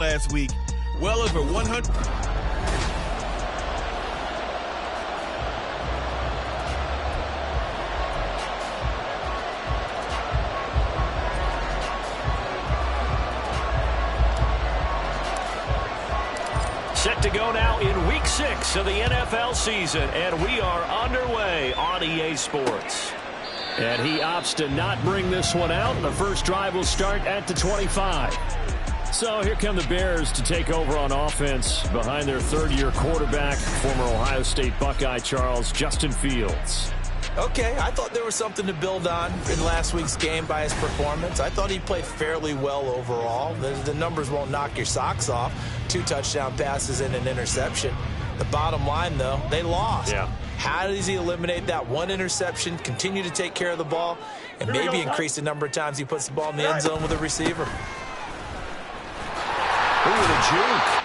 last week. Well over 100. Set to go now in Week 6 of the NFL season, and we are underway on EA Sports. And he opts to not bring this one out. The first drive will start at the 25. So here come the Bears to take over on offense behind their third-year quarterback, former Ohio State Buckeye Justin Fields. Okay, I thought there was something to build on in last week's game by his performance. I thought he played fairly well overall. The numbers won't knock your socks off. 2 touchdown passes and an interception. The bottom line, though, they lost. Yeah. How does he eliminate that one interception, continue to take care of the ball, and maybe increase the number of times he puts the ball in the end zone with a receiver? Ooh, the juke.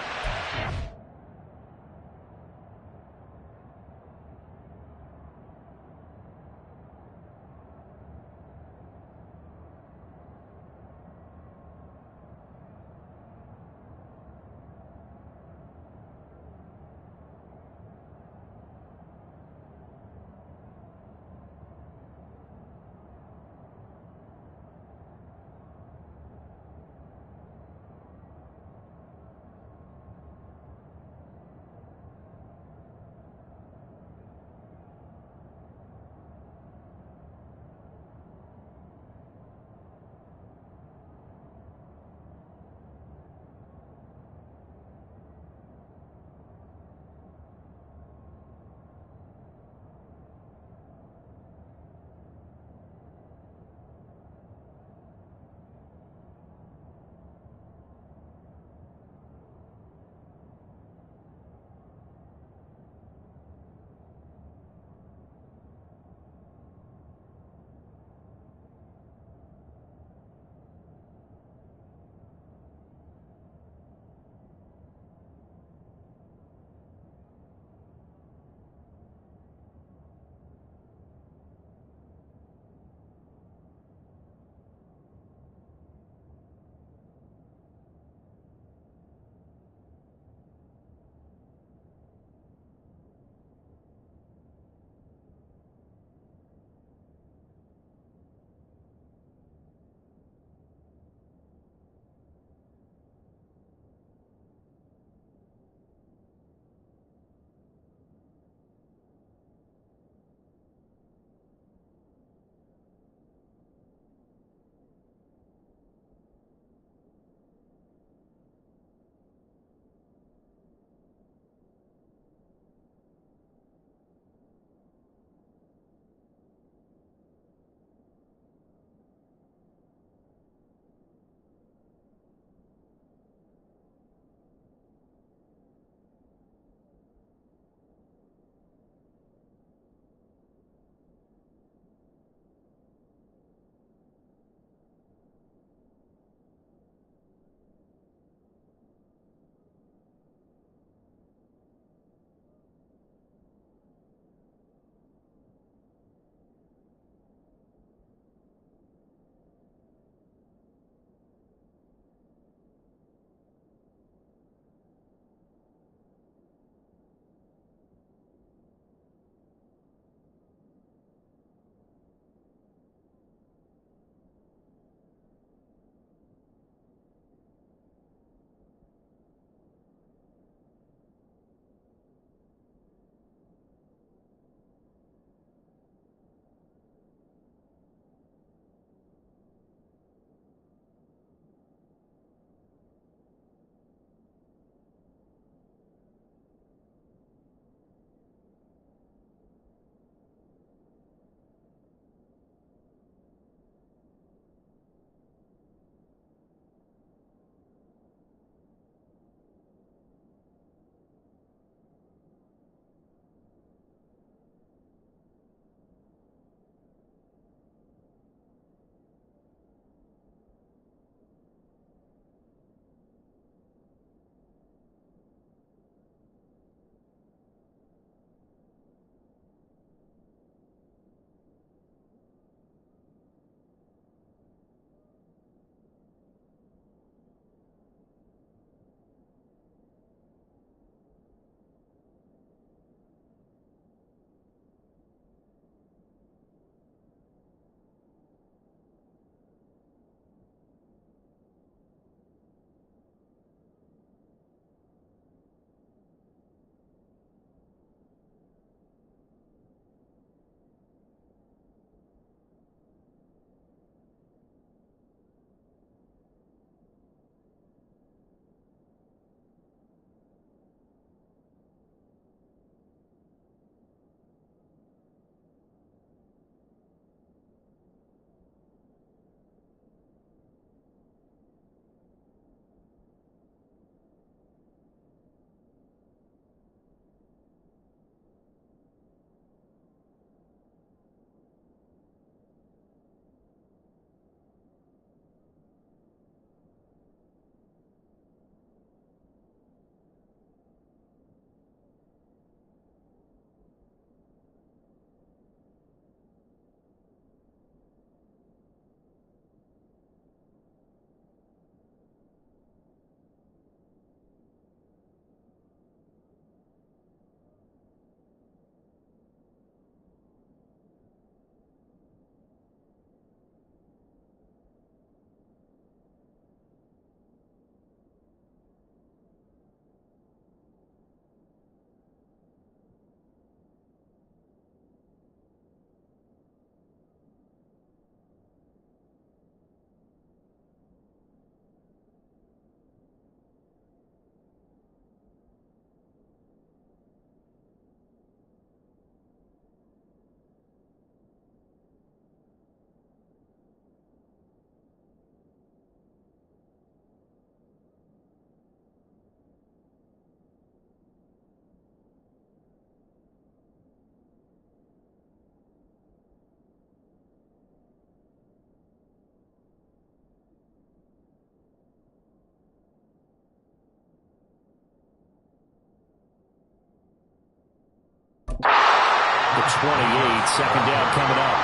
Second down coming up.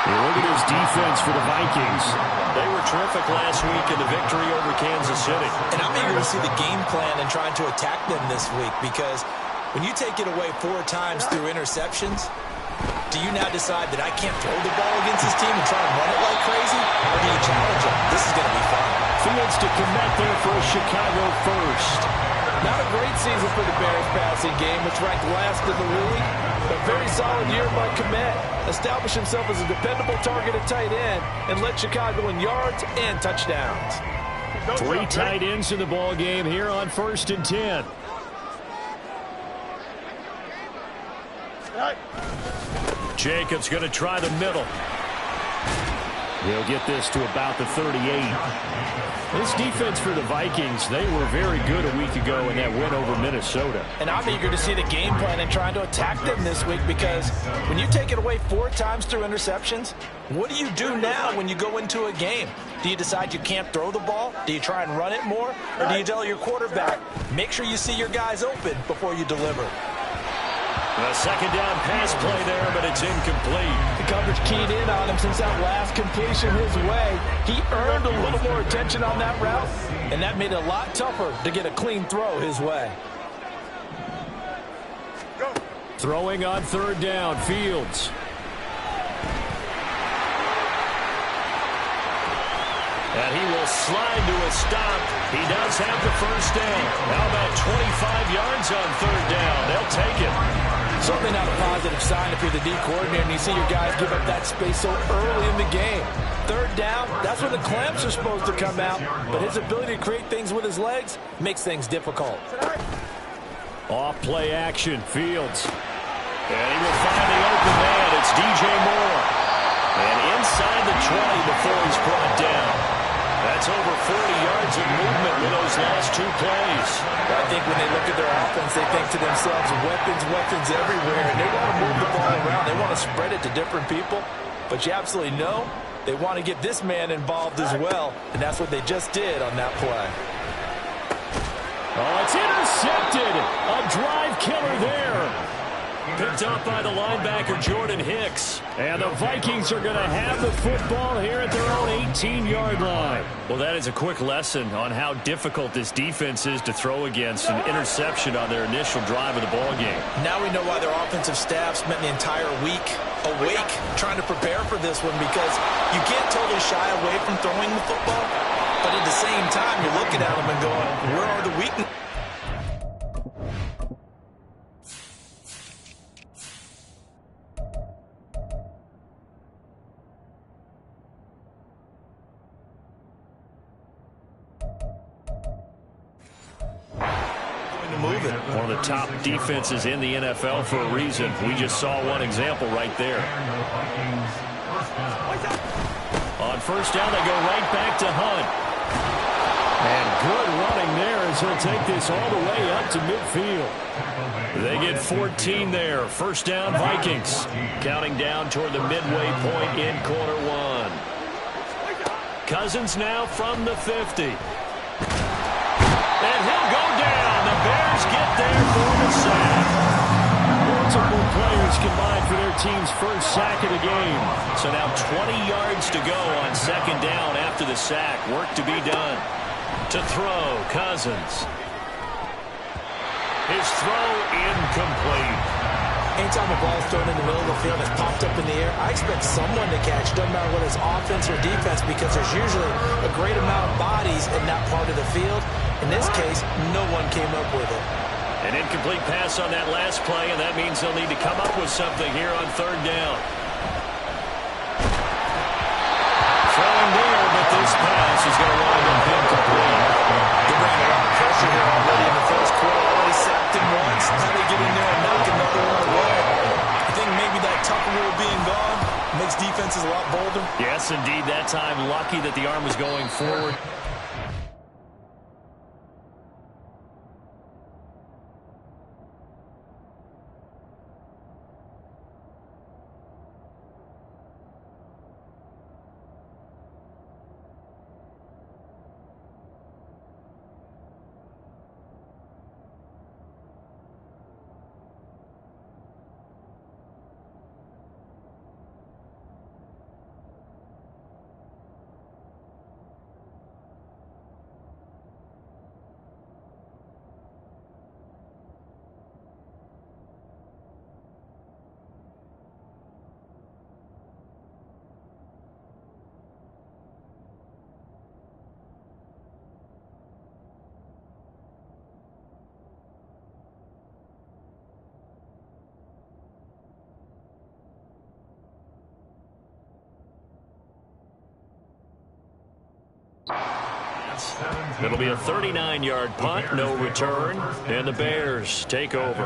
And look at this defense for the Vikings. They were terrific last week in the victory over Kansas City. And I'm eager to see the game plan and trying to attack them this week, because when you take it away 4 times through interceptions, do you now decide that I can't throw the ball against this team and try and run it like crazy? Or do you challenge them? This is going to be fun. Fields to connect there for a Chicago first. Not a great season for the Bears passing game. It's ranked last in the league. A very solid year by Kmet. Establish himself as a dependable target at tight end and led Chicago in yards and touchdowns. 3 tight ends in the ball game here on 1st and 10. Jacobs going to try the middle. He'll get this to about the 38. This defense for the Vikings, they were very good a week ago in that win over Minnesota. And I'm eager to see the game plan and trying to attack them this week, because when you take it away 4 times through interceptions, what do you do now when you go into a game? Do you decide you can't throw the ball? Do you try and run it more? Or do you tell your quarterback, make sure you see your guys open before you deliver? A second down pass play there, but it's incomplete. The coverage keyed in on him since that last completion his way. He earned a little more attention on that route, and that made it a lot tougher to get a clean throw his way. Throwing on 3rd down, Fields. And he will slide to a stop. He does have the first down. How about 25 yards on 3rd down? They'll take it. Certainly not a positive sign if you're the D coordinator and you see your guys give up that space so early in the game. 3rd down, that's when the clamps are supposed to come out, but his ability to create things with his legs makes things difficult. Off play action, Fields. And he will find the open man. It's DJ Moore. And inside the 20 before he's brought down. That's over 40 yards of movement with those last 2 plays. I think when they look at their offense, they think to themselves, weapons everywhere, and they want to move the ball around. They want to spread it to different people, but you absolutely know they want to get this man involved as well, and that's what they just did on that play. Oh, it's intercepted. A drive killer there. Picked up by the linebacker, Jordan Hicks. And the Vikings are going to have the football here at their own 18-yard line. Well, that is a quick lesson on how difficult this defense is to throw against an interception on their initial drive of the ball game. Now we know why their offensive staff spent the entire week awake trying to prepare for this one, because you can't totally shy away from throwing the football, but at the same time, you're looking at them and going, where are the weaknesses? One of the top defenses in the NFL for a reason. We just saw one example right there. On 1st down, they go right back to Hunt. And good running there as he'll take this all the way up to midfield. They get 14 there. 1st down, Vikings. Counting down toward the midway point in quarter 1. Cousins now from the 50. And he'll go down. The Bears get there for the sack. Multiple players combined for their team's first sack of the game. So now 20 yards to go on 2nd down after the sack. Work to be done. To throw, Cousins. His throw incomplete. Anytime a ball is thrown in the middle of the field that's popped up in the air, I expect someone to catch, doesn't matter whether it's offense or defense, because there's usually a great amount of bodies in that part of the field. In this case, no one came up with it. An incomplete pass on that last play, and that means they'll need to come up with something here on 3rd down. Throwing there, but this pass is going to wind up incomplete. They're bringing a lot of pressure here already in the first quarter. Already sacked him once. Now they get in there and knock another one away. I think maybe that Tucker rule being gone makes defenses a lot bolder. Yes, indeed. That time, lucky that the arm was going forward. It'll be a 39-yard punt, no return, and the Bears take over.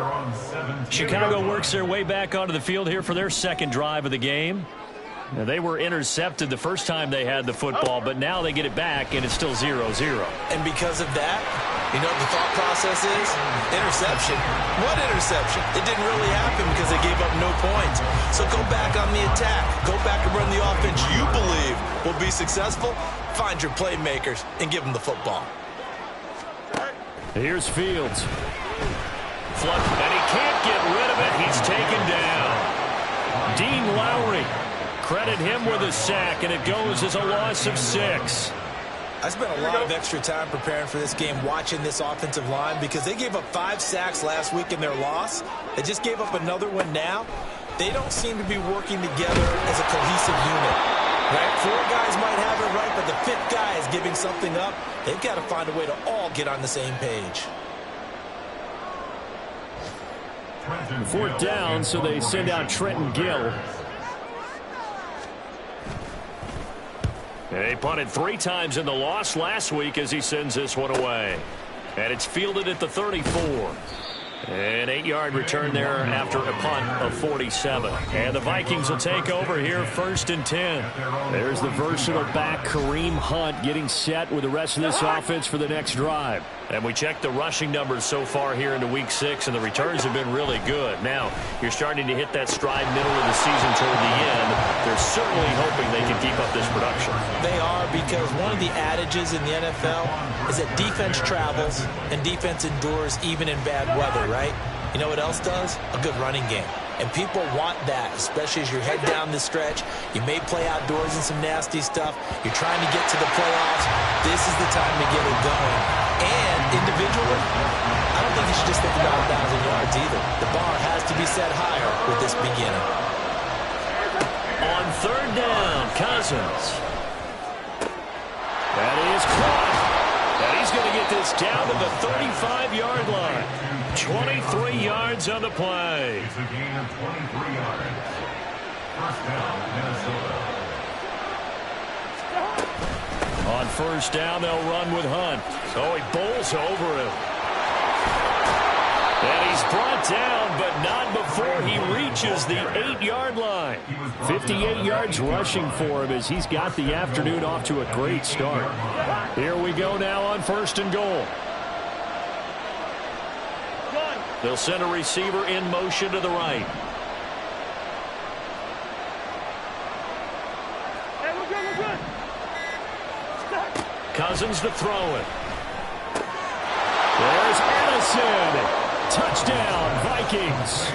Chicago works their way back onto the field here for their second drive of the game. Now, they were intercepted the first time they had the football, but now they get it back, and it's still 0-0. And because of that, you know what the thought process is? Interception. What interception? It didn't really happen because they gave up no points. So go back on the attack. Go back and run the offense you believe will be successful. Find your playmakers and give them the football. Here's Fields. And he can't get rid of it. He's taken down. Dean Lowry. Credit him with a sack, and it goes as a loss of 6. I spent a lot of extra time preparing for this game watching this offensive line because they gave up 5 sacks last week in their loss. They just gave up another one now. They don't seem to be working together as a cohesive unit. Right? 4 guys might have it right, but the 5th guy is giving something up. They've got to find a way to all get on the same page. 4th down, so they send out Trenton Gill. They punted 3 times in the loss last week as he sends this one away. And it's fielded at the 34. An 8-yard return there after a punt of 47. And the Vikings will take over here, 1st and 10. There's the versatile back, Kareem Hunt, getting set with the rest of this offense for the next drive. And we checked the rushing numbers so far here into Week 6, and the returns have been really good. Now, you're starting to hit that stride middle of the season toward the end. They're certainly hoping they can keep up this production. They are, because one of the adages in the NFL is that defense travels and defense endures even in bad weather, right? You know what else does? A good running game. And people want that, especially as you head down the stretch. You may play outdoors in some nasty stuff. You're trying to get to the playoffs. This is the time to get it going. And individually, I don't think you should just think about 1,000 yards either. The bar has to be set higher with this beginning. On 3rd down, Cousins. That is caught. And he's going to get this down to the 35-yard line. 23 yards on the play. It's a gain of 23 yards. 1st down, Minnesota. On 1st down, they'll run with Hunt. So he bowls over him. And he's brought down, but not before he reaches the 8-yard line. 58 yards rushing for him as he's got the afternoon off to a great start. Here we go now on 1st and goal. They'll send a receiver in motion to the right. Hey, we're good. Cousins to throw it. There's Addison. Touchdown, Vikings.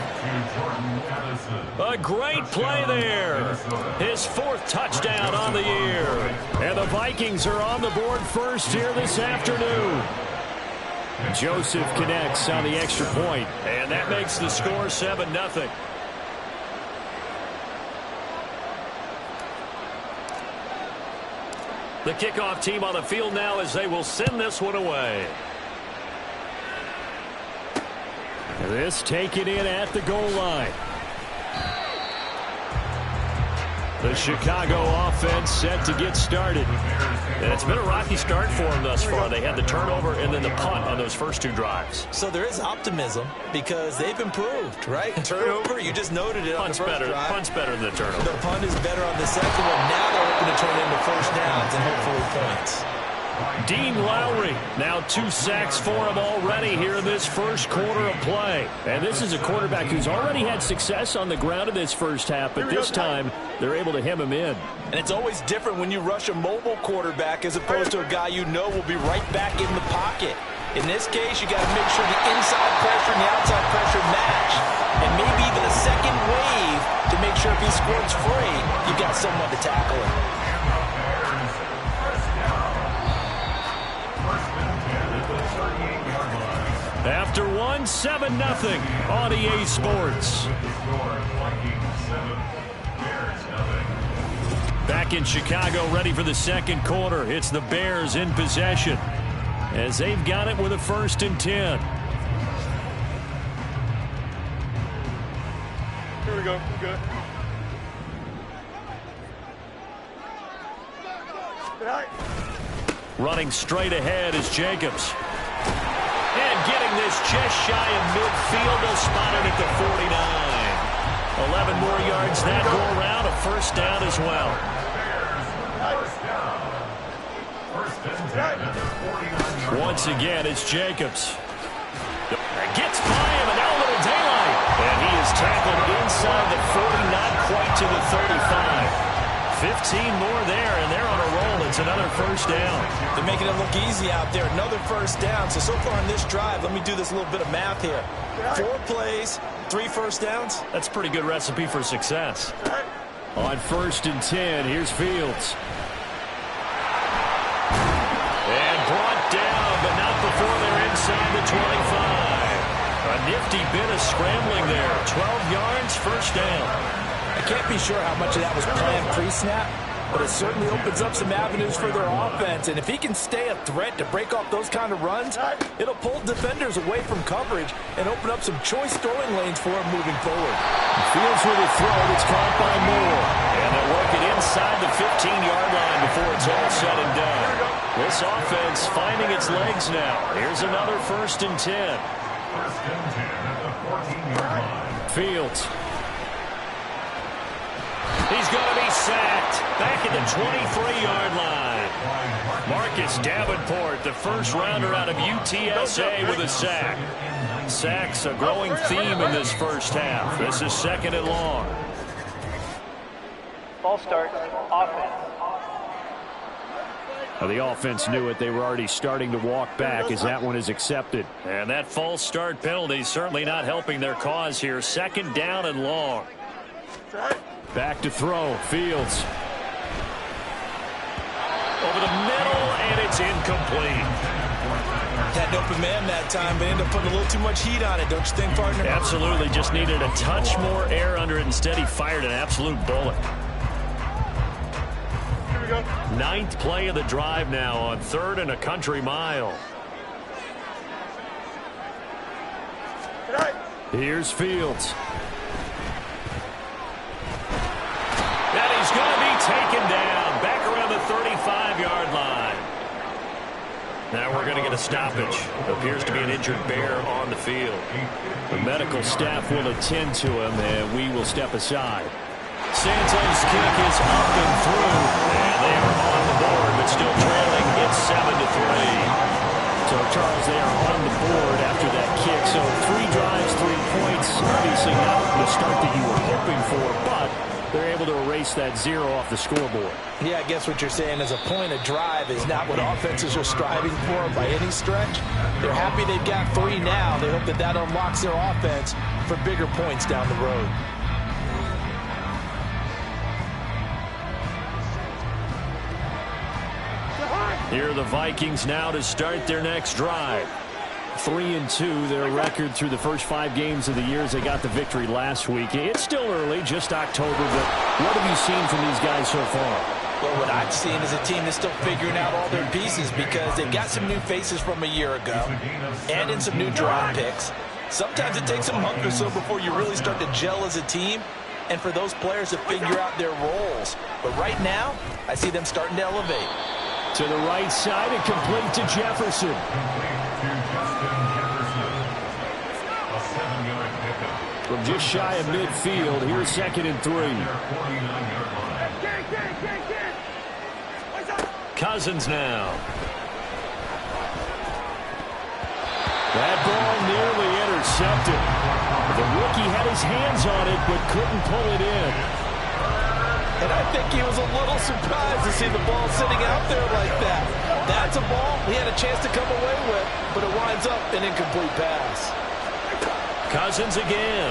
A great play there. His 4th touchdown on the year. And the Vikings are on the board first here this afternoon. Joseph connects on the extra point. And that makes the score 7-0. The kickoff team on the field now as they will send this one away. This taken in at the goal line. The Chicago offense set to get started. And it's been a rocky start for them thus far. They had the turnover and then the punt on those first 2 drives. So there is optimism because they've improved, right? Turnover, you just noted it on the first drive. Punt's better than the turnover. The punt is better on the second one. Now they're hoping to turn into 1st downs and hopefully points. Dean Lowry, now 2 sacks for him already here in this first quarter of play. And this is a quarterback who's already had success on the ground in this first half, but this time they're able to hem him in. And it's always different when you rush a mobile quarterback as opposed to a guy you know will be right back in the pocket. In this case, you got to make sure the inside pressure and the outside pressure match. And maybe even a second wave to make sure if he squirts free, you got someone to tackle him. After one, 7-0 on EA Sports. Back in Chicago, ready for the second quarter. It's the Bears in possession as they've got it with a 1st and 10. Here we go. Good. Running straight ahead is Jacobs. And getting this just shy of midfield. They'll spot it at the 49. 11 more yards that go around. A first down as well. Once again, it's Jacobs. Gets by him, and now a little daylight. And he is tackled inside the 40, not quite to the 35. 15 more there, and they're on a roll. It's another first down. They're making it look easy out there. Another first down. So far in this drive, let me do this little bit of math here. 4 plays, 3 first downs. That's a pretty good recipe for success. On 1st and 10, here's Fields. And brought down, but not before they're inside the 25. A nifty bit of scrambling there. 12 yards, first down. I can't be sure how much of that was planned pre-snap, but it certainly opens up some avenues for their offense. And if he can stay a threat to break off those kind of runs, it'll pull defenders away from coverage and open up some choice throwing lanes for him moving forward. Fields with a throw that's caught by Moore. And they'll work it inside the 15-yard line before it's all said and done. This offense finding its legs now. Here's another 1st and 10. 1st and 10 at the 14-yard line. Fields. He's going to be sacked back at the 23-yard line. Marcus Davenport, the first rounder out of UTSA with a sack. Sacks a growing theme in this first half. This is 2nd and long. Ball start, offense. The offense knew it. They were already starting to walk back as that one is accepted. And that false start penalty certainly not helping their cause here. 2nd down and long. Back to throw. Fields. Over the middle, and it's incomplete. Had an open man that time, but ended up putting a little too much heat on it, don't you think, partner? Absolutely. Just needed a touch more air under it. Instead, he fired an absolute bullet. Here we go. 9th play of the drive now on 3rd and a country mile. Here's Fields. And he's going to be taken down back around the 35-yard line. Now we're going to get a stoppage. Appears to be an injured bear on the field. The medical staff will attend to him, and we will step aside. Santos' kick is up and through, and they are on the board, but still trailing. It's 7-3. So, Charles, they are on the board after that kick. So 3 drives, 3 points. Obviously not the start that you were hoping for, but they're able to erase that 0 off the scoreboard. Yeah, I guess what you're saying is a point of drive is not what offenses are striving for by any stretch. They're happy they've got 3 now. They hope that that unlocks their offense for bigger points down the road. Here are the Vikings now to start their next drive. 3-2, their record through the first 5 games of the year as they got the victory last week. It's still early, just October, but what have you seen from these guys so far? Well, what I've seen is a team that's still figuring out all their pieces because they've got some new faces from a year ago and in some new draft picks. Sometimes it takes a month or so before you really start to gel as a team and for those players to figure out their roles. But right now, I see them starting to elevate. To the right side and complete to Jefferson. From just shy of midfield, here's 2nd and 3. Cousins now. That ball nearly intercepted. The rookie had his hands on it but couldn't pull it in. And I think he was a little surprised to see the ball sitting out there like that. That's a ball he had a chance to come away with, but it winds up an incomplete pass. Cousins again.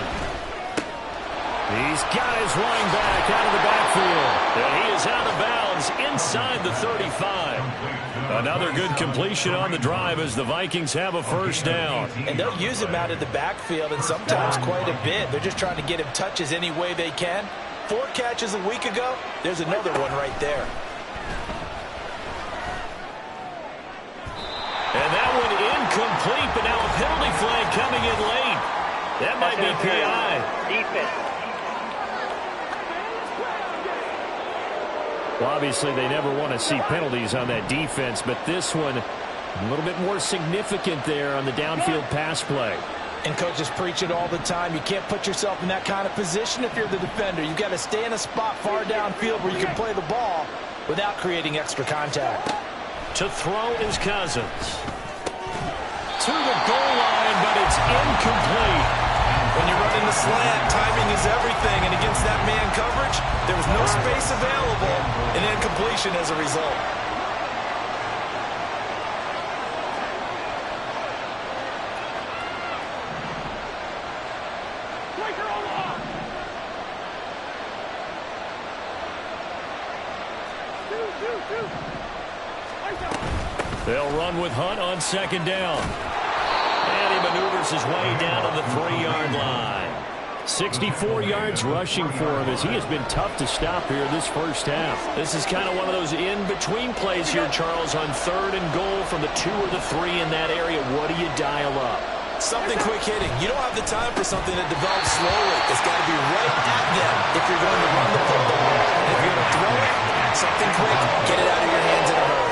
He's got his running back out of the backfield. And he is out of bounds inside the 35. Another good completion on the drive as the Vikings have a first down. And they'll use him out of the backfield and sometimes quite a bit. They're just trying to get him touches any way they can. 4 catches a week ago. There's another one right there. And that one incomplete, but now a penalty flag coming in late. That might be PI. Defense. Well, obviously, they never want to see penalties on that defense, but this one a little bit more significant there on the downfield pass play. And coaches preach it all the time. You can't put yourself in that kind of position if you're the defender. You've got to stay in a spot far downfield where you can play the ball without creating extra contact. To throw is Cousins. To the goal line, but it's incomplete. When you're running the slant, timing is everything. And against that man coverage, there was no space available, and incompletion as a result. They'll run with Hunt on second down. And he maneuvers his way down to the 3-yard line. 64 yards rushing for him as he has been tough to stop here this first half. This is kind of one of those in-between plays here, Charles, on 3rd and goal from the 2 or the 3 in that area. What do you dial up? Something quick hitting. You don't have the time for something that develops slowly. It's got to be right at them if you're going to run the football. And if you're going to throw it, something quick, get it out of your hands in a hurry.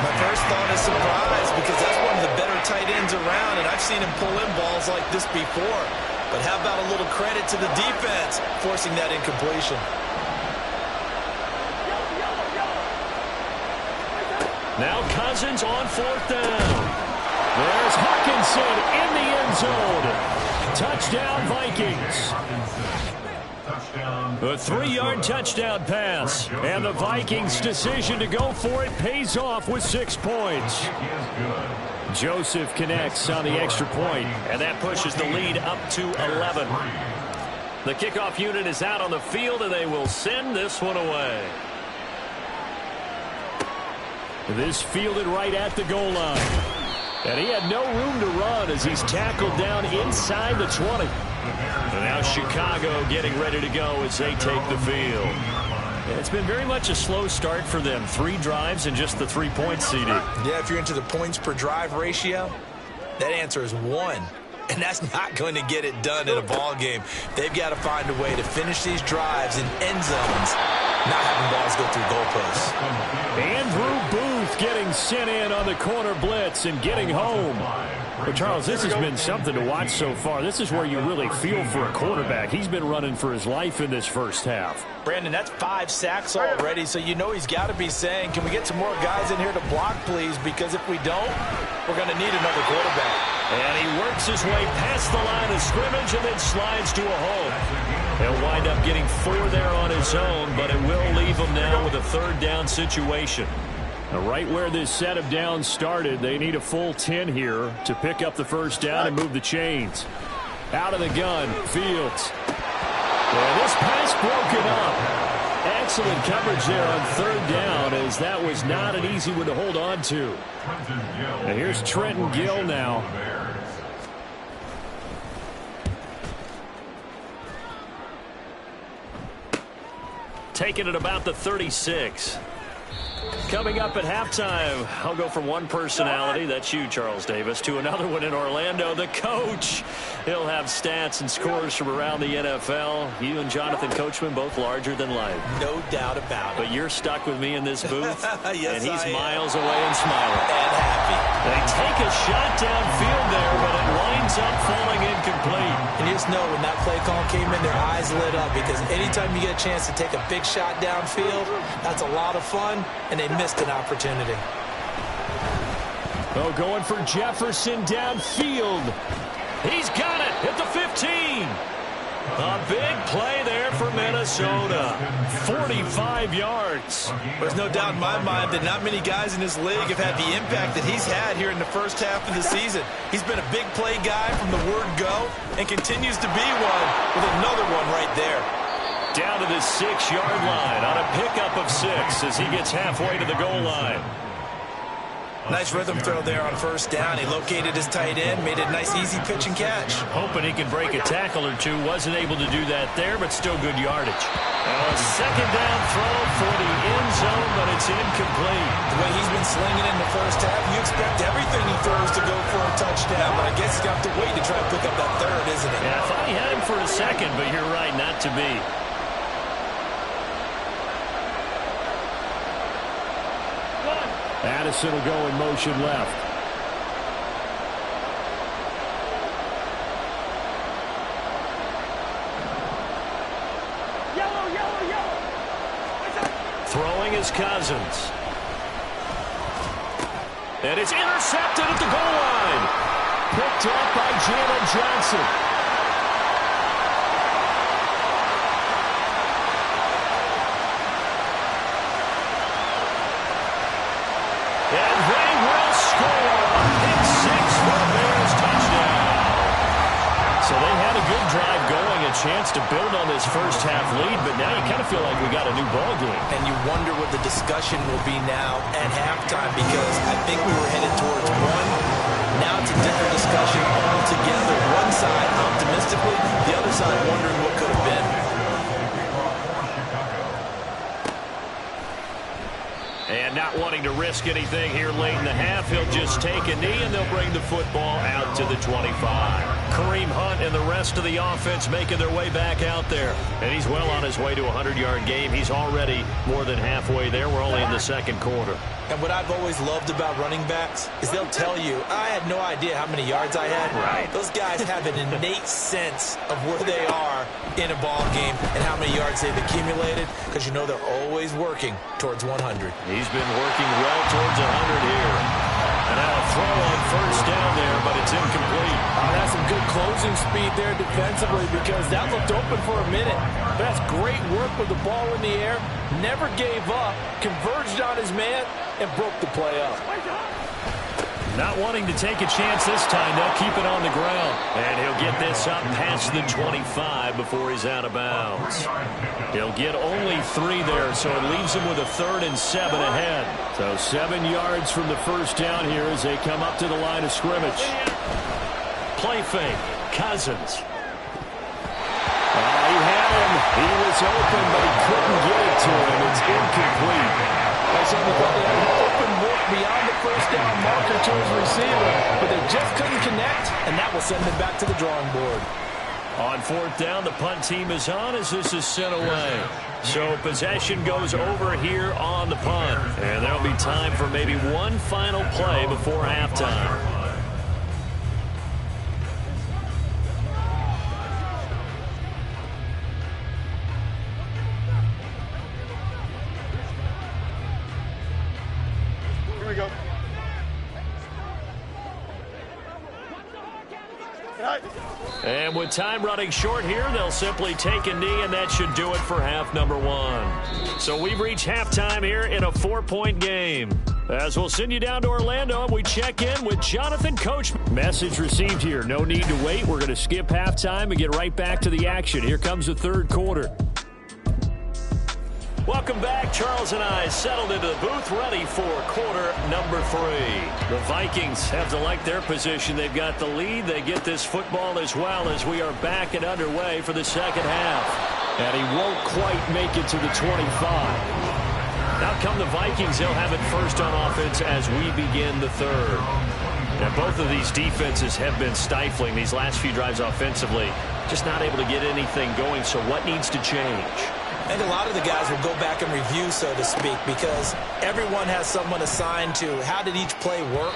My first thought is surprise because that's one of the better tight ends around, and I've seen him pull in balls like this before. But how about a little credit to the defense forcing that incompletion? Now Cousins on 4th down. There's Hawkinson in the end zone. Touchdown, Vikings. A 3-yard touchdown pass. And the Vikings' decision to go for it pays off with 6 points. Joseph connects on the extra point, and that pushes the lead up to 11. The kickoff unit is out on the field, and they will send this one away. This fielded right at the goal line. And he had no room to run as he's tackled down inside the 20. And now Chicago getting ready to go as they take the field. It's been very much a slow start for them. 3 drives and just the 3 points, CD. Yeah, if you're into the points per drive ratio, that answer is 1. And that's not going to get it done in a ball game. They've got to find a way to finish these drives in end zones, not having balls go through goalposts. Andrew Booth getting sent in on the corner blitz and getting home. But, Charles, this has been something to watch so far. This is where you really feel for a quarterback. He's been running for his life in this first half. Brandon, that's 5 sacks already, so you know he's got to be saying, can we get some more guys in here to block, please? Because if we don't, we're going to need another quarterback. And he works his way past the line of scrimmage and then slides to a hole. He'll wind up getting 4 there on his own, but it will leave him now with a 3rd down situation. Now, right where this set of downs started, they need a full 10 here to pick up the first down and move the chains. Out of the gun, Fields. And this pass broken up. Excellent coverage there on 3rd down, as that was not an easy one to hold on to. And here's Trenton Gill now. Taking it about the 36. Coming up at halftime, I'll go from one personality, that's you, Charles Davis, to another one in Orlando, the coach. He'll have stats and scores from around the NFL. You and Jonathan Coachman both larger than life. No doubt about it. But you're stuck with me in this booth, yes, and he's I miles away and smiling. And happy. They take a shot downfield there, but it winds up falling incomplete. And you just know when that play call came in, their eyes lit up, because anytime you get a chance to take a big shot downfield, that's a lot of fun, and they missed an opportunity. Oh, going for Jefferson downfield. He's got it at the 15. A big play there for Minnesota. 45 yards. There's no doubt in my mind that not many guys in this league have had the impact that he's had here in the first half of the season. He's been a big play guy from the word go and continues to be one with another one right there. Down to the 6-yard line on a pickup of 6 as he gets halfway to the goal line. Nice rhythm throw there on 1st down. He located his tight end, made a nice easy pitch and catch. Hoping he can break a tackle or two. Wasn't able to do that there, but still good yardage. A 2nd down throw for the end zone, but it's incomplete. The way he's been slinging in the first half, you expect everything he throws to go for a touchdown, but I guess he's got to wait to try and pick up that 3rd, isn't he? Yeah, I thought he had him for a second, but you're right, not to be. Addison will go in motion left. Throwing is Cousins. And it's intercepted at the goal line. Picked up by Jalen Johnson. And they will score. Pick 6 for the Bears touchdown. So they had a good drive going, a chance to build on this first half lead, but now you kind of feel like we got a new ball game. And you wonder what the discussion will be now at halftime, because I think we were headed towards one. Now it's a different discussion altogether. One side optimistically, the other side wondering what could have been. And not wanting to risk anything here late in the half, he'll just take a knee and they'll bring the football out to the 25. Kareem Hunt and the rest of the offense making their way back out there. And he's well on his way to a 100-yard game. He's already more than halfway there. We're only in the second quarter. And what I've always loved about running backs is they'll tell you, I had no idea how many yards I had. Right. Those guys have an innate sense of where they are in a ball game and how many yards they've accumulated, because you know they're always working towards 100. He's been working well towards 100 here. And now a throw on first down there, but it's incomplete. That's some good closing speed there defensively, because that looked open for a minute. But that's great work with the ball in the air. Never gave up, converged on his man, and broke the play up. Not wanting to take a chance this time. They'll keep it on the ground. And he'll get this up past the 25 before he's out of bounds. He'll get only 3 there, so it leaves him with a 3rd and 7 ahead. So 7 yards from the first down here as they come up to the line of scrimmage. Play fake. Cousins. He had him. He was open, but he couldn't get it to him. It's incomplete. I said they thought they had an open look beyond the first down marker to his receiver, but they just couldn't connect, and that will send them back to the drawing board. On 4th down, the punt team is on as this is sent away. So possession goes over here on the punt. And there'll be time for maybe one final play before halftime. Here we go. And with time running short here, they'll simply take a knee, and that should do it for half number 1. So we've reached halftime here in a 4-point game. As we'll send you down to Orlando, and we check in with Jonathan Coachman. Message received here. No need to wait. We're going to skip halftime and get right back to the action. Here comes the third quarter. Welcome back. Charles and I settled into the booth, ready for quarter number 3. The Vikings have to like their position. They've got the lead. They get this football as well as we are back and underway for the second half. And he won't quite make it to the 25. Now come the Vikings. They'll have it first on offense as we begin the third. Now both of these defenses have been stifling these last few drives offensively. Just not able to get anything going. So what needs to change? I think a lot of the guys will go back and review, so to speak, because everyone has someone assigned to how did each play work.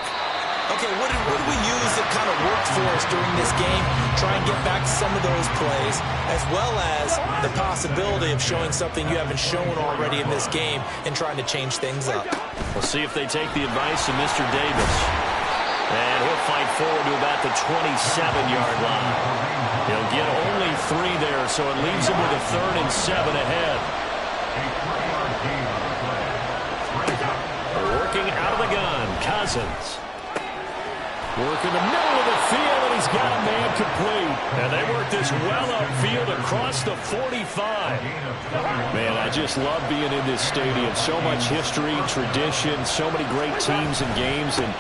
Okay, what did we use that kind of worked for us during this game? Try and get back to some of those plays, as well as the possibility of showing something you haven't shown already in this game and trying to change things up. We'll see if they take the advice of Mr. Davis. And he'll fight forward to about the 27-yard line. He'll get only 3 there, so it leaves him with a 3rd and 7 ahead. Working out of the gun, Cousins. Working the middle of the field, and he's got a man complete. And they work this well upfield across the 45. Man, I just love being in this stadium. So much history, tradition, so many great teams and games, and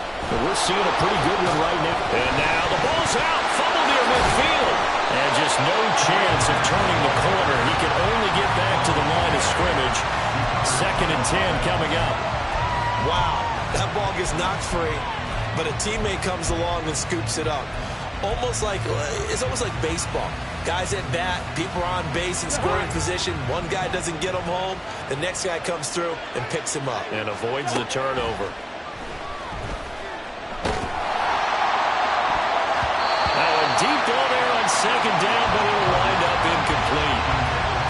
we're seeing a pretty good one right now. And now the ball's out, fumble near midfield. And just no chance of turning the corner. He can only get back to the line of scrimmage. 2nd and 10 coming up. Wow, that ball gets knocked free, but a teammate comes along and scoops it up. It's almost like baseball. Guys at bat, people are on base in scoring position. One guy doesn't get him home. The next guy comes through and picks him up. And avoids the turnover. deep ball there on second down, but it'll wind up incomplete.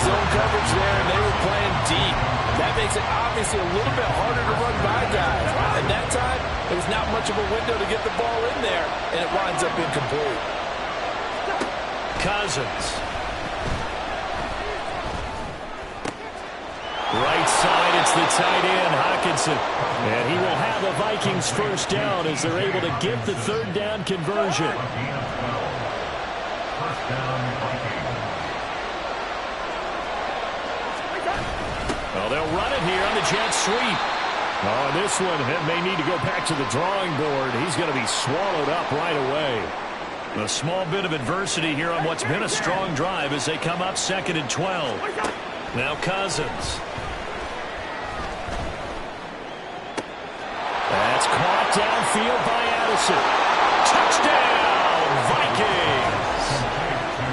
Zone coverage there, and they were playing deep. That makes it obviously a little bit harder to run by guys. At that time, there was not much of a window to get the ball in there, and it winds up incomplete. Cousins. Right side, it's the tight end, Hockenson. And he will have a Vikings first down as they're able to get the third down conversion. First down, Vikings. Well, they'll run it here on the jet sweep. Oh, this one may need to go back to the drawing board. He's going to be swallowed up right away. A small bit of adversity here on what's been a strong drive as they come up 2nd and 12. Now Cousins. That's caught downfield by Addison. Touchdown, Vikings!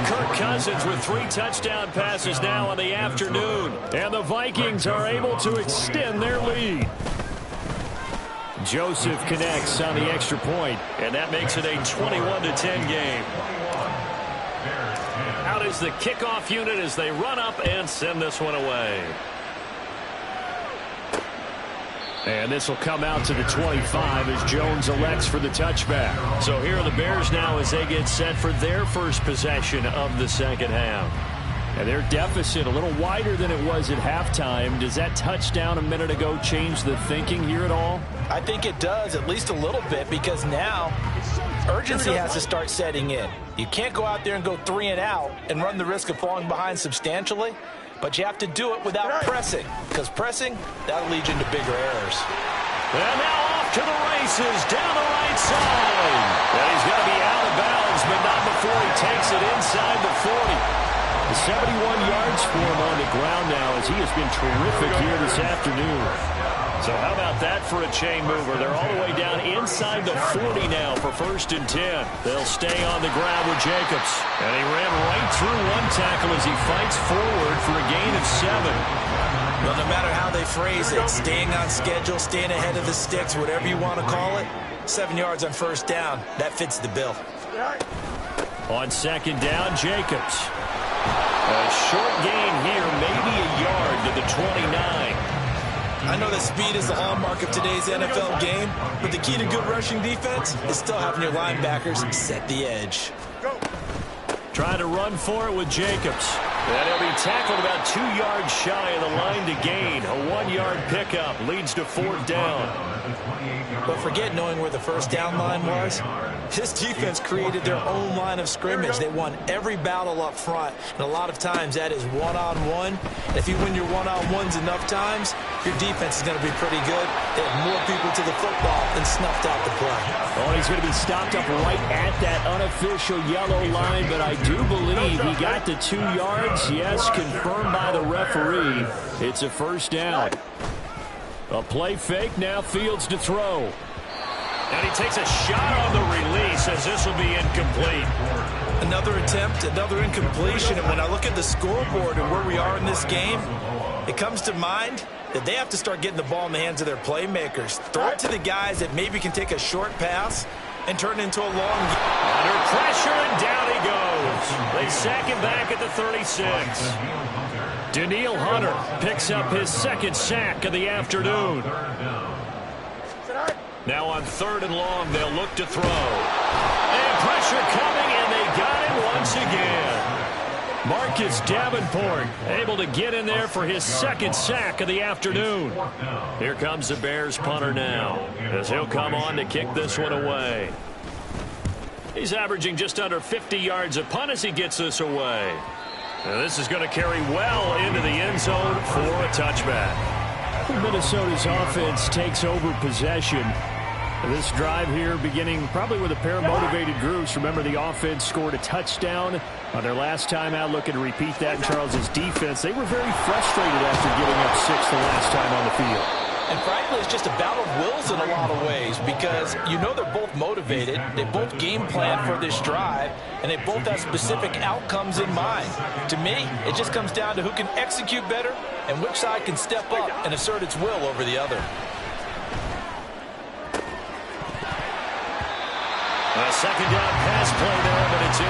Kirk Cousins with 3 touchdown passes now on the afternoon. And the Vikings are able to extend their lead. Joseph connects on the extra point, and that makes it a 21-10 game. Out is the kickoff unit as they run up and send this one away. And this will come out to the 25 as Jones elects for the touchback. So here are the Bears now as they get set for their first possession of the second half. And their deficit a little wider than it was at halftime. Does that touchdown a minute ago change the thinking here at all? I think it does, at least a little bit, because now urgency has to start setting in. You can't go out there and go 3 and out and run the risk of falling behind substantially, but you have to do it without pressing, because pressing, that'll lead you into bigger errors. And now off to the races down the right side. And he's going to be out of bounds, but not before he takes it inside the 40. 71 yards for him on the ground now as he has been terrific here this afternoon. So how about that for a chain mover? They're all the way down inside the 40 now for 1st and 10. They'll stay on the ground with Jacobs. And he ran right through one tackle as he fights forward for a gain of 7. Well, no matter how they phrase it, staying on schedule, staying ahead of the sticks, whatever you want to call it, 7 yards on 1st down, that fits the bill. On 2nd down, Jacobs. A short gain here, maybe a yard to the 29. I know that speed is the hallmark of today's NFL game, but the key to good rushing defense is still having your linebackers set the edge. Trying to run for it with Jacobs. And he'll be tackled about 2 yards shy of the line to gain. A 1-yard pickup leads to 4th down. But forget knowing where the 1st down line was. This defense created their own line of scrimmage. They won every battle up front, and a lot of times that is one-on-one. If you win your one-on-ones enough times, your defense is going to be pretty good. They have more people to the football than snuffed out the play. Oh, he's going to be stopped up right at that unofficial yellow line, but I do believe he got the 2 yards. Yes, confirmed by the referee. It's a 1st down. A play fake, now Fields to throw. And he takes a shot on the release as this will be incomplete. Another attempt, another incompletion, and when I look at the scoreboard and where we are in this game, it comes to mind that they have to start getting the ball in the hands of their playmakers. Throw it to the guys that maybe can take a short pass and turn it into a long. Under pressure, and down he goes. They sack him back at the 36. Danielle Hunter picks up his 2nd sack of the afternoon. Now on 3rd and long, they'll look to throw. And pressure coming, and they got him once again. Marcus Davenport able to get in there for his 2nd sack of the afternoon. Here comes the Bears punter now as he'll come on to kick this one away. He's averaging just under 50 yards a punt as he gets this away. And this is going to carry well into the end zone for a touchback. Minnesota's offense takes over possession. This drive here beginning probably with a pair of motivated groups. Remember, the offense scored a touchdown on their last time out. Looking to repeat that in Charles's defense. They were very frustrated after giving up 6 the last time on the field. And frankly, it's just a battle of wills in a lot of ways because you know they're both motivated. They both game plan for this drive, and they both have specific outcomes in mind. To me, it just comes down to who can execute better and which side can step up and assert its will over the other. A 2nd down pass play there, but it's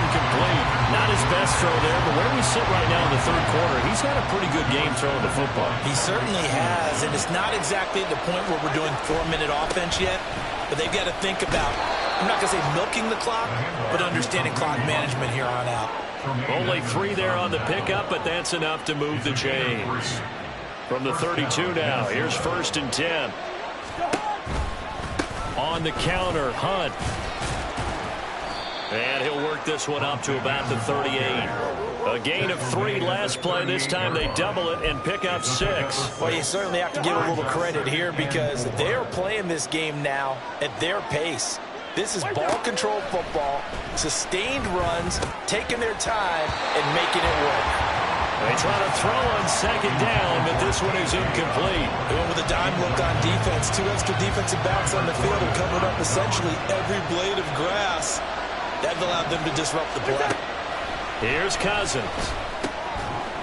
throw there, but where we sit right now in the third quarter, he's had a pretty good game throwing the football. He certainly has, and it's not exactly at the point where we're doing 4-minute offense yet, but they've got to think about, I'm not going to say milking the clock, but understanding clock management here on out. Only 3 there on the pickup, but that's enough to move the chains. From the 32 now, here's 1st and 10. On the counter, Hunt. And he'll work this one up to about the 38. A gain of 3 last play. This time they double it and pick up 6. Well, you certainly have to give a little credit here because they're playing this game now at their pace. This is ball control football, sustained runs, taking their time and making it work. They try to throw on 2nd down, but this one is incomplete. And with a dime look on defense, 2 extra defensive backs on the field and covered up essentially every blade of grass. That allowed them to disrupt the play. Here's Cousins.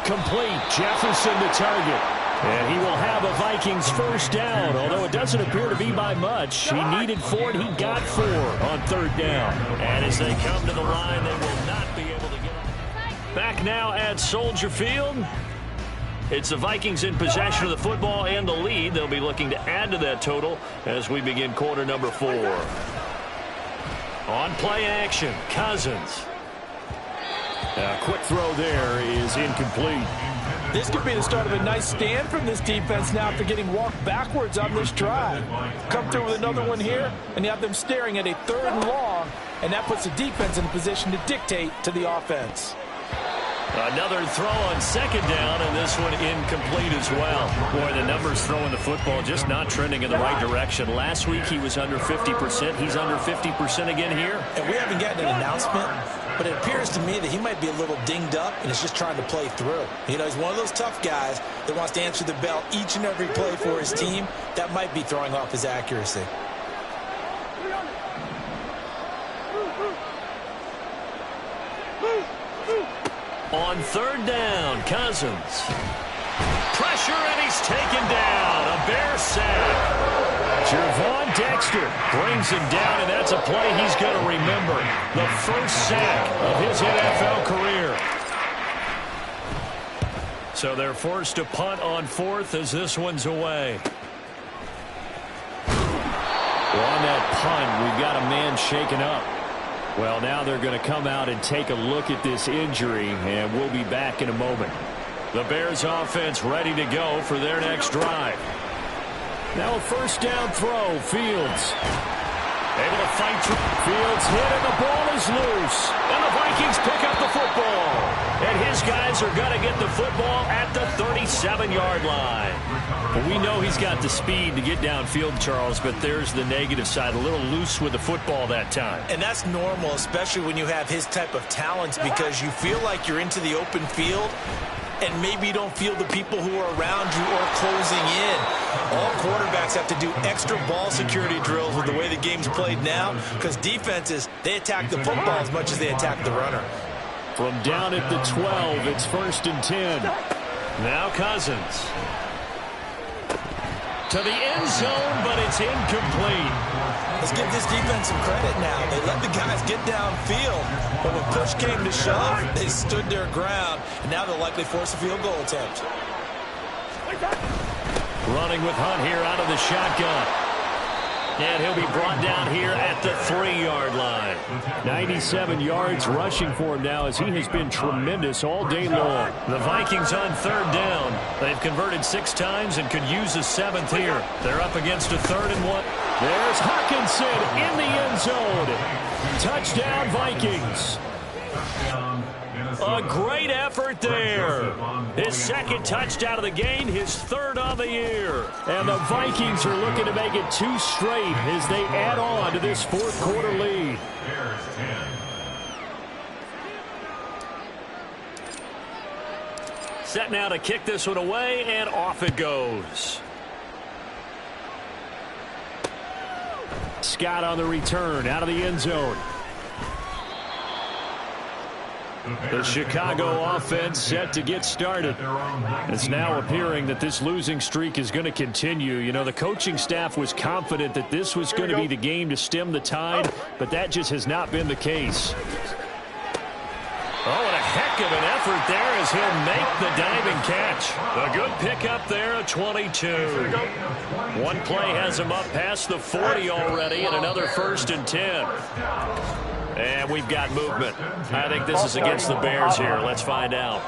Complete. Jefferson to target. And he will have a Vikings 1st down, although it doesn't appear to be by much. He needed 4, and he got 4 on 3rd down. And as they come to the line, they will not be able to get up. Back now at Soldier Field. It's the Vikings in possession of the football and the lead. They'll be looking to add to that total as we begin quarter number 4. On play action, Cousins. A quick throw there is incomplete. This could be the start of a nice stand from this defense now after getting walked backwards on this drive. Come through with another one here, and you have them staring at a 3rd and long, and that puts the defense in a position to dictate to the offense. Another throw on 2nd down, and this one incomplete as well. Boy, the numbers throwing the football just not trending in the right direction. Last week he was under 50%. He's under 50% again here. And we haven't gotten an announcement, but it appears to me that he might be a little dinged up and is just trying to play through. You know, he's one of those tough guys that wants to answer the bell each and every play for his team. That might be throwing off his accuracy. On 3rd down, Cousins. Pressure, and he's taken down. A Bear sack. Gervon Dexter brings him down, and that's a play he's going to remember. The 1st sack of his NFL career. So they're forced to punt on 4th as this one's away. Well, on that punt, we've got a man shaken up. Well, now they're going to come out and take a look at this injury, and we'll be back in a moment. The Bears offense ready to go for their next drive. Now a 1st down throw. Fields able to fight through. Fields hit, and the ball is loose. And the Vikings pick up the football. And his guys are going to get the football at the 37-yard line. Well, we know he's got the speed to get downfield, Charles, but there's the negative side. A little loose with the football that time. And that's normal, especially when you have his type of talents, because you feel like you're into the open field and maybe you don't feel the people who are around you or closing in. All quarterbacks have to do extra ball security drills with the way the game's played now, because defenses, they attack the football as much as they attack the runner. From down at the 12, it's 1st and 10. Now Cousins. To the end zone, but it's incomplete. Let's give this defense some credit now. They let the guys get downfield, but when push came to shove, they stood their ground, and now they'll likely force a field goal attempt. Running with Hunt here out of the shotgun. And he'll be brought down here at the 3-yard line. 97 yards rushing for him now as he has been tremendous all day long. The Vikings on 3rd down. They've converted 6 times and could use a 7th here. They're up against a 3rd and 1. There's Hockenson in the end zone. Touchdown, Vikings. A great effort there. His 2nd touchdown of the game, his 3rd on the year. And the Vikings are looking to make it 2 straight as they add on to this 4th quarter lead. Set now to kick this one away, and off it goes. Scott on the return out of the end zone. The Chicago offense set to get started. It's now appearing that this losing streak is going to continue. You know, the coaching staff was confident that this was going to be the game to stem the tide, but that just has not been the case. Oh, and a heck of an effort there as he'll make the diving catch. A good pickup there at 22. One play has him up past the 40 already, and another 1st and 10. And we've got movement. I think this is against the Bears here. Let's find out.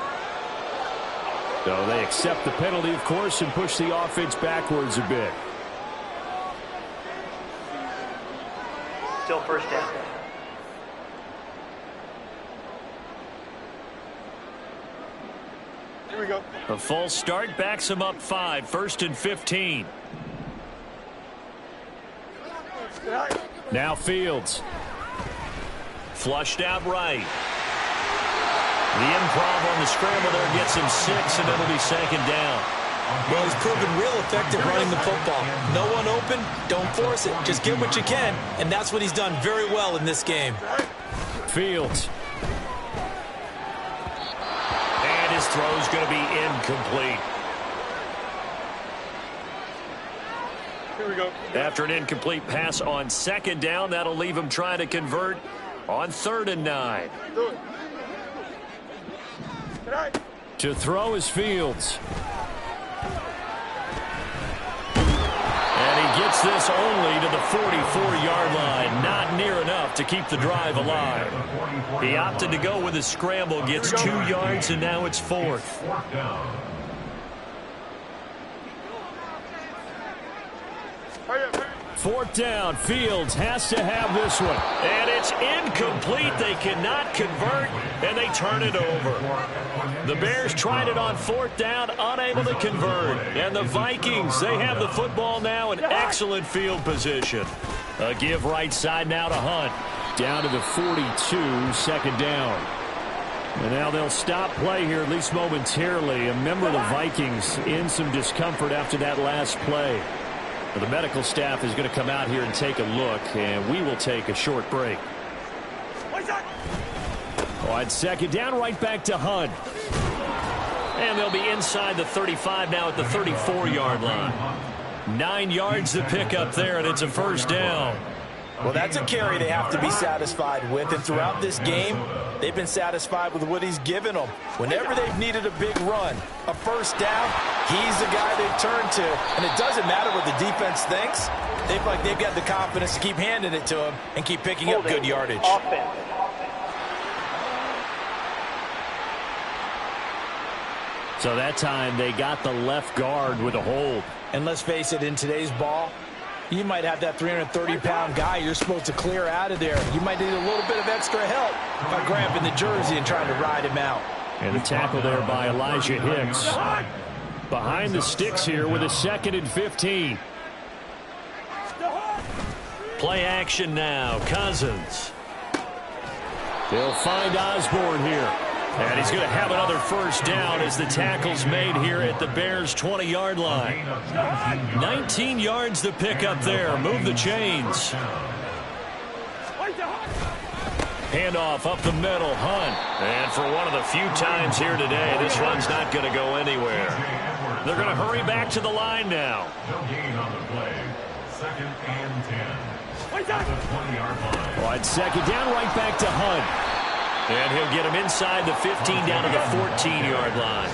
So they accept the penalty, of course, and push the offense backwards a bit. Still 1st down. Here we go. A false start backs him up 5, 1st and 15. Now Fields. Flushed out right. The improv on the scramble there gets him 6, and it'll be 2nd down. Well, he's proven real effective running the football. No one open, don't force it. Just get what you can, and that's what he's done very well in this game. Fields. And his throw's going to be incomplete. Here we go. After an incomplete pass on 2nd down, that'll leave him trying to convert on 3rd and 9. Do it. To throw is Fields. And he gets this only to the 44-yard line. Not near enough to keep the drive alive. He opted to go with a scramble, gets 2 yards, and now it's 4th. 4th down. Hurry up, hurry up. 4th down. Fields has to have this one. And it's incomplete. They cannot convert, and they turn it over. The Bears tried it on 4th down, unable to convert. And the Vikings, they have the football now in excellent field position. A give right side now to Hunt. Down to the 42, 2nd down. And now they'll stop play here, at least momentarily. A member of the Vikings in some discomfort after that last play. The medical staff is going to come out here and take a look, and we will take a short break. On 2nd down, right back to Hunt. And they'll be inside the 35 now at the 34-yard line. 9 yards to pick up there, and it's a 1st down. Well, that's a carry they have to be satisfied with, and throughout this game, they've been satisfied with what he's given them. Whenever they've needed a big run, a 1st down, he's the guy they turn to. And it doesn't matter what the defense thinks. They feel like they've got the confidence to keep handing it to him and keep picking up good yardage. Offense. So that time they got the left guard with a hold. And let's face it, in today's ball, you might have that 330-pound guy you're supposed to clear out of there. You might need a little bit of extra help by grabbing the jersey and trying to ride him out. And the tackle there by Elijah Hicks. Behind the sticks here with a 2nd and 15. Play action now. Cousins. They'll find Osborne here. And he's going to have another 1st down as the tackle's made here at the Bears' 20-yard line. 19 yards to pick up there. Move the chains. Handoff up the middle. Hunt. And for one of the few times here today, this run's not going to go anywhere. They're going to hurry back to the line now. No gain on the play. 2nd and 10. At the 20-yard line. On 2nd down, right back to Hunt. And he'll get him inside the 15 down to the 14-yard line.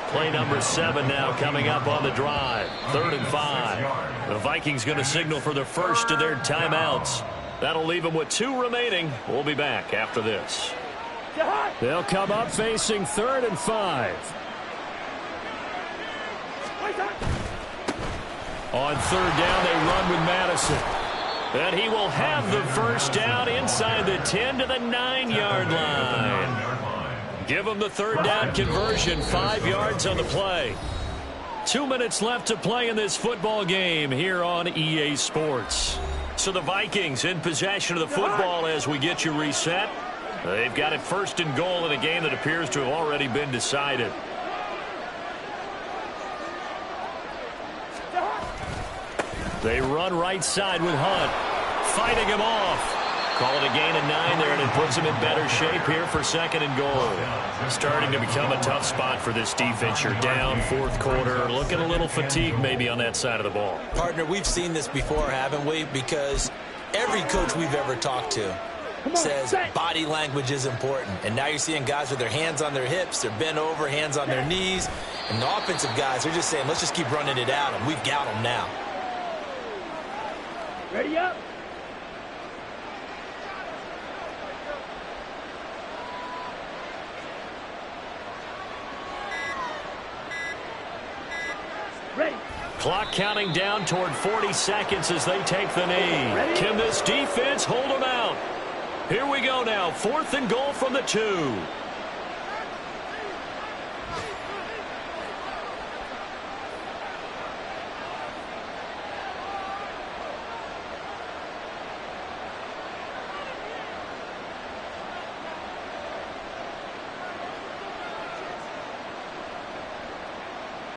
Play number 7 now coming up on the drive. 3rd and 5. The Vikings going to signal for the first of their timeouts. That'll leave them with 2 remaining. We'll be back after this. They'll come up facing 3rd and 5. On 3rd down, they run with Madison. And he will have the 1st down inside the 10 to the 9-yard line. Give him the 3rd down conversion. 5 yards on the play. 2 minutes left to play in this football game here on EA Sports. So the Vikings in possession of the football as we get you reset. They've got it 1st and goal in a game that appears to have already been decided. They run right side with Hunt. Fighting him off. Call it a gain of 9 there, and it puts him in better shape here for 2nd and goal. Starting to become a tough spot for this defense. You're down 4th quarter. Looking a little fatigued maybe on that side of the ball. Partner, we've seen this before, haven't we? Because every coach we've ever talked to, says body language is important. And now you're seeing guys with their hands on their hips, they're bent over, hands on their knees. And the offensive guys are just saying, let's just keep running it at them. We've got them now. Ready up. Ready. Clock counting down toward 40 seconds as they take the knee. Can this defense hold them out? Here we go now. 4th and goal from the 2.